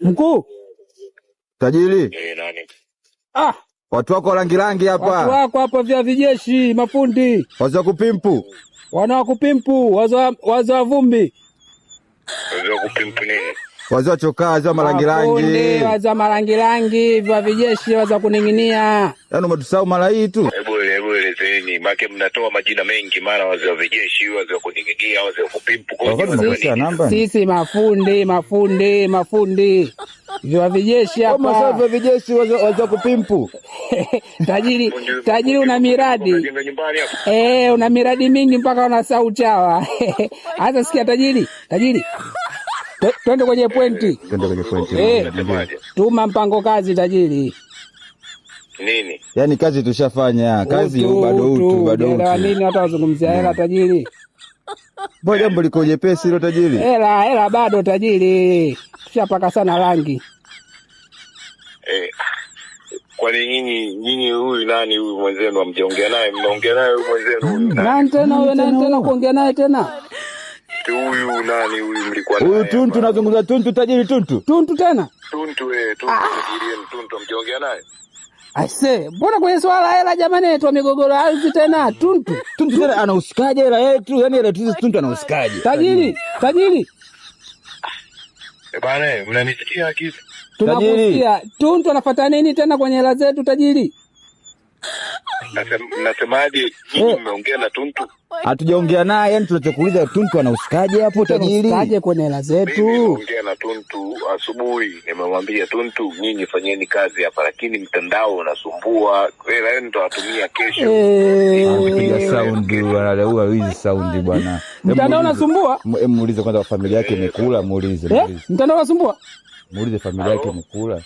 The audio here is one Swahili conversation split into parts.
Mkuu. Tajiri. Nani? Watu wako rangi hapa. Watu wako hapa vya vijeshi, mafundi. Wazo kupimpu. Wana kupimpu, wazo vumbi. Wazo kupimpu nini? Wazo chokaa, wazo marangi. Wazo marangi vya vijeshi, wazo kuninginia. Yaani umetusahau mara hii tu. Hebu elezeni, make mnatoa majina mengi, mara wazo vijeshi, wazo kuninginia, wazo kupimpu. Sisi mafundi. Vya vijeshi hapa. Kama sasa vya vijeshi wazo kupimpu. Tajiri una miradi. Una miradi mingi mpaka unasahau chawa. Hata sikia tajiri. Twende kwenye pointi. Tuma mpango kazi tajiri. Nini? Yaani kazi tushafanya, kazi bado. Nini hata wazungumzia hela tajiri? Mbona jambo liko jepesi hilo tajiri? Hela bado tajiri. Tushapaka sana rangi. Kwani nyinyi huyu nani huyu mwenzenu amjaongea naye? Mnaongea naye huyu mwenzenu huyu? Nani tena kuongea naye tena? Huyu nani huyu mlikuwa naye? Huyu Tuntu, nazungumza Tuntu tajiri Tuntu. Tuntu tena? Tuntu tajiri Tuntu mjaongea naye? Aise, mbona kwenye swala hela jamani yetu migogoro ardhi tena? Tuntu tena anahusikaje hela yetu? Yaani hela tu Tuntu anahusikaje? Tajiri. Bana, mnanisikia kitu? Tunakusikia. Tuntu anafuata nini tena kwenye hela zetu tajiri? Nasemaje, nyinyi mmeongea na Tuntu? Hatujaongea naye, yani tunachokuuliza Tuntu anahusikaje hapo tajiri? Anahusikaje kwenye hela zetu? Mimi nimeongea na Tuntu asubuhi, nimemwambia Tuntu nyinyi fanyeni kazi hapa, lakini mtandao unasumbua. Wewe ndio watumia kesho. Piga sound wala hizi sound bwana. Mtandao unasumbua? Muulize kwanza familia yake imekula, muulize. Mtandao unasumbua? Muulize familia yake imekula.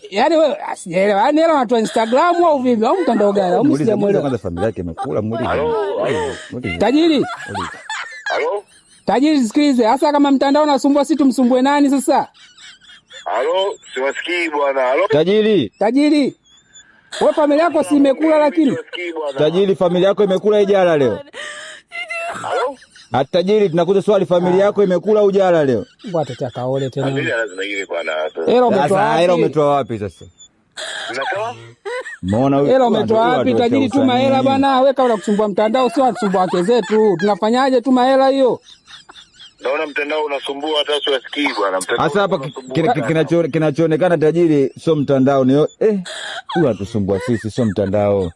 Yaani wewe asielewa. Yaani hela watu wa Instagram au vipi? Au mtandao gani? Au msijamuelewa. Kwanza familia yake imekula, muulize. Tajiri. Halo? Tajiri sikilize, hasa kama mtandao unasumbua si tumsumbue nani sasa? Halo, siwasikii bwana. Halo? Tajiri. Wewe familia yako si imekula lakini. Tajiri, familia yako imekula ijala leo? Halo? Tajiri, tunakuza swali, familia yako imekula ujala leo? Mbona takaole tena. Lazima ile bwana. Hela umetoa wapi sasa? Unatoa? Muona huyu. Hela umetoa wapi tajiri? Tuma hela bwana, weka una kusumbua mtandao sio kusumbua wake zetu. Tunafanyaje? Tuma hela hiyo. Naona mtandao unasumbua hata siwasikii bwana. Sasa hapa kinachoonekana tajiri sio mtandao ni huyu anatusumbua sisi, sio mtandao.